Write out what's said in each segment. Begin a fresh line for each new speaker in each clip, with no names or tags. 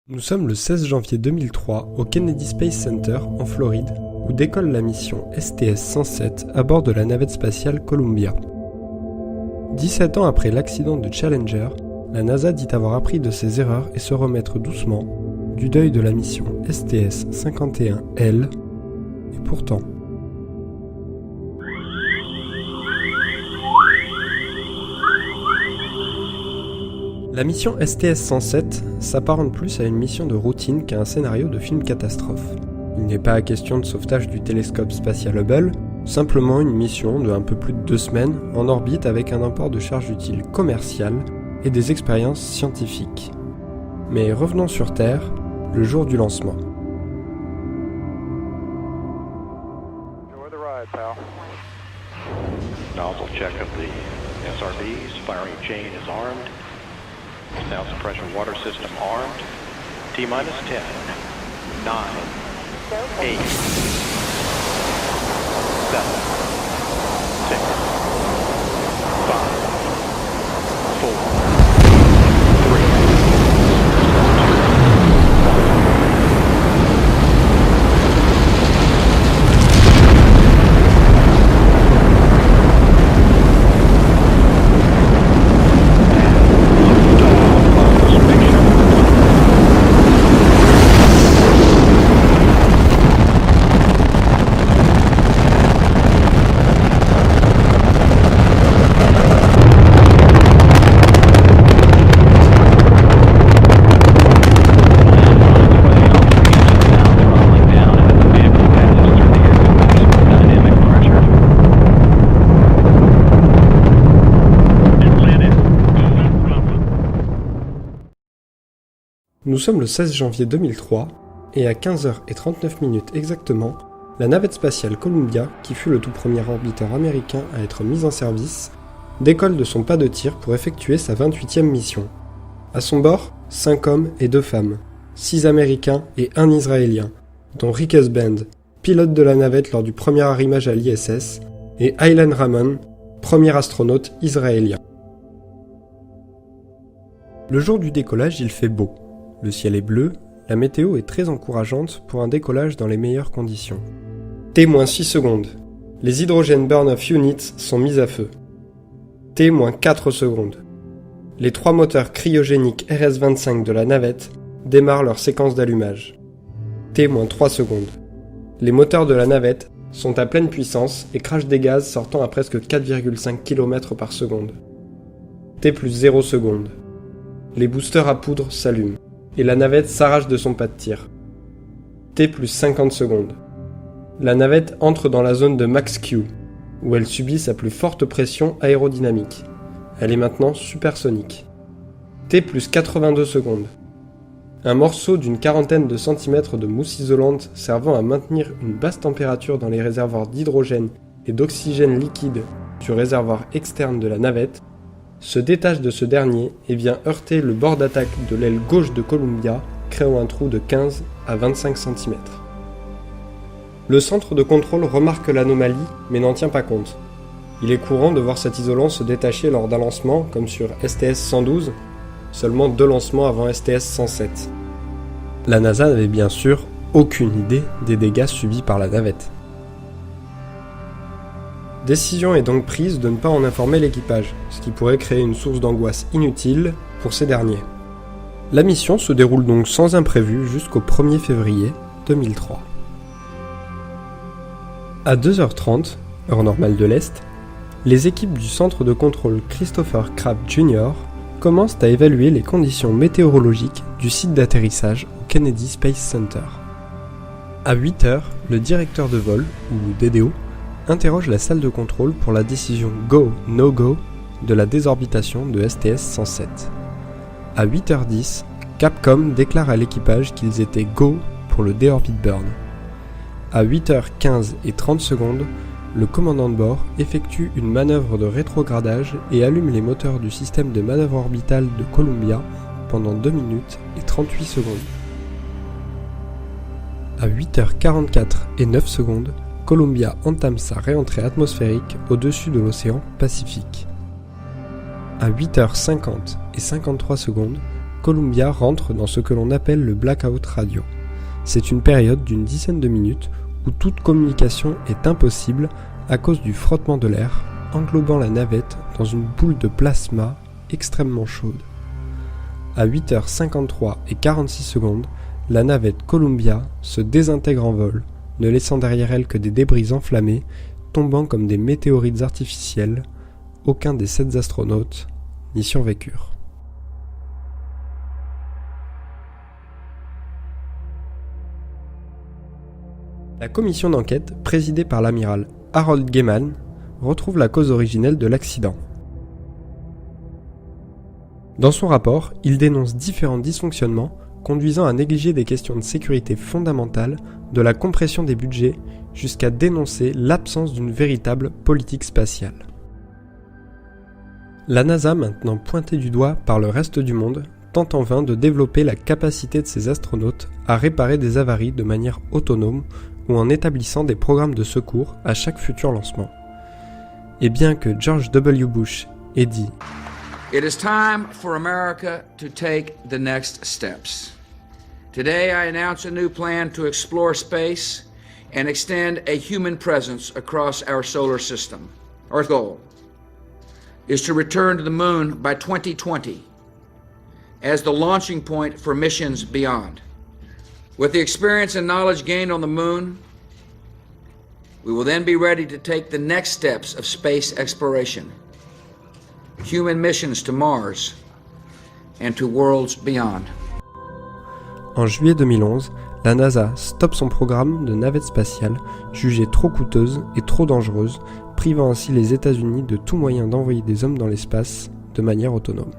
Nous sommes le 16 janvier 2003 au Kennedy Space Center en Floride, où décolle la mission STS-107 à bord de la navette spatiale Columbia. 17 ans après l'accident de Challenger, la NASA dit avoir appris de ses erreurs et se remettre doucement du deuil de la mission STS-51L, et pourtant... La mission STS-107 s'apparente plus à une mission de routine qu'à un scénario de film catastrophe. Il n'est pas question de sauvetage du télescope spatial Hubble, simplement une mission de un peu plus de 2 semaines en orbite avec un import de charge utile commercial et des expériences scientifiques. Mais revenons sur Terre, le jour du lancement.
Nozzle check of the SRBs, firing chain is armed. Sound suppression water system armed. T-minus 10, 9, 8, 7, 6, 5, 4, 3, 2, 1.
Nous sommes le 16 janvier 2003, et à 15h39 exactement, la navette spatiale Columbia, qui fut le tout premier orbiteur américain à être mise en service, décolle de son pas de tir pour effectuer sa 28e mission. À son bord, 5 hommes et 2 femmes, 6 Américains et 1 Israélien, dont Rick Husband, pilote de la navette lors du premier arrimage à l'ISS, et Ilan Ramon, premier astronaute israélien. Le jour du décollage, il fait beau. Le ciel est bleu, la météo est très encourageante pour un décollage dans les meilleures conditions. T-6 secondes. Les hydrogène burn-off units sont mis à feu. T-4 secondes. Les 3 moteurs cryogéniques RS-25 de la navette démarrent leur séquence d'allumage. T-3 secondes. Les moteurs de la navette sont à pleine puissance et crachent des gaz sortant à presque 4,5 km par seconde. T+0 secondes. Les boosters à poudre s'allument et la navette s'arrache de son pas de tir. T+50 secondes. La navette entre dans la zone de Max Q, où elle subit sa plus forte pression aérodynamique. Elle est maintenant supersonique. T+82 secondes. Un morceau d'une quarantaine de centimètres de mousse isolante servant à maintenir une basse température dans les réservoirs d'hydrogène et d'oxygène liquide du réservoir externe de la navette se détache de ce dernier et vient heurter le bord d'attaque de l'aile gauche de Columbia, créant un trou de 15 à 25 cm. Le centre de contrôle remarque l'anomalie, mais n'en tient pas compte. Il est courant de voir cet isolant se détacher lors d'un lancement, comme sur STS-112, seulement 2 lancements avant STS-107. La NASA n'avait bien sûr aucune idée des dégâts subis par la navette. Décision est donc prise de ne pas en informer l'équipage, ce qui pourrait créer une source d'angoisse inutile pour ces derniers. La mission se déroule donc sans imprévu jusqu'au 1er février 2003. À 2h30, heure normale de l'Est, les équipes du centre de contrôle Christopher Crabb Jr. commencent à évaluer les conditions météorologiques du site d'atterrissage au Kennedy Space Center. À 8h, le directeur de vol, ou DDO, interroge la salle de contrôle pour la décision Go, No Go de la désorbitation de STS-107. À 8h10, Capcom déclare à l'équipage qu'ils étaient Go pour le déorbit burn. À 8h15 et 30 secondes, le commandant de bord effectue une manœuvre de rétrogradage et allume les moteurs du système de manœuvre orbitale de Columbia pendant 2 minutes et 38 secondes. À 8h44 et 9 secondes, Columbia entame sa réentrée atmosphérique au-dessus de l'océan Pacifique. À 8h50 et 53 secondes, Columbia rentre dans ce que l'on appelle le blackout radio. C'est une période d'une dizaine de minutes où toute communication est impossible à cause du frottement de l'air englobant la navette dans une boule de plasma extrêmement chaude. À 8h53 et 46 secondes, la navette Columbia se désintègre en vol, ne laissant derrière elle que des débris enflammés, tombant comme des météorites artificielles. Aucun des 7 astronautes n'y survécurent. La commission d'enquête, présidée par l'amiral Harold Gehman, retrouve la cause originelle de l'accident. Dans son rapport, il dénonce différents dysfonctionnements conduisant à négliger des questions de sécurité fondamentales, de la compression des budgets, jusqu'à dénoncer l'absence d'une véritable politique spatiale. La NASA, maintenant pointée du doigt par le reste du monde, tente en vain de développer la capacité de ses astronautes à réparer des avaries de manière autonome ou en établissant des programmes de secours à chaque futur lancement. Et bien que George W. Bush ait dit «
It is time for America to take the next steps. Today I announce a new plan to explore space and extend a human presence across our solar system. Our goal is to return to the moon by 2020 as the launching point for missions beyond. With the experience and knowledge gained on the moon, we will then be ready to take the next steps of space exploration, human missions to Mars and to worlds beyond. »
En juillet 2011, la NASA stoppe son programme de navette spatiale, jugée trop coûteuse et trop dangereuse, privant ainsi les États-Unis de tout moyen d'envoyer des hommes dans l'espace de manière autonome.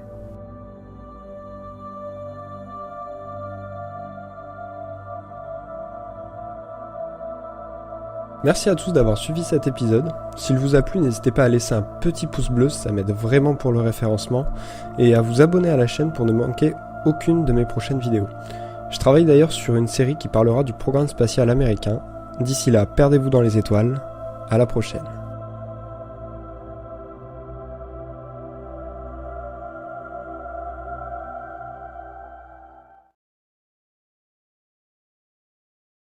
Merci à tous d'avoir suivi cet épisode. S'il vous a plu, n'hésitez pas à laisser un petit pouce bleu, ça m'aide vraiment pour le référencement, et à vous abonner à la chaîne pour ne manquer aucune de mes prochaines vidéos. Je travaille d'ailleurs sur une série qui parlera du programme spatial américain. D'ici là, perdez-vous dans les étoiles. À la prochaine.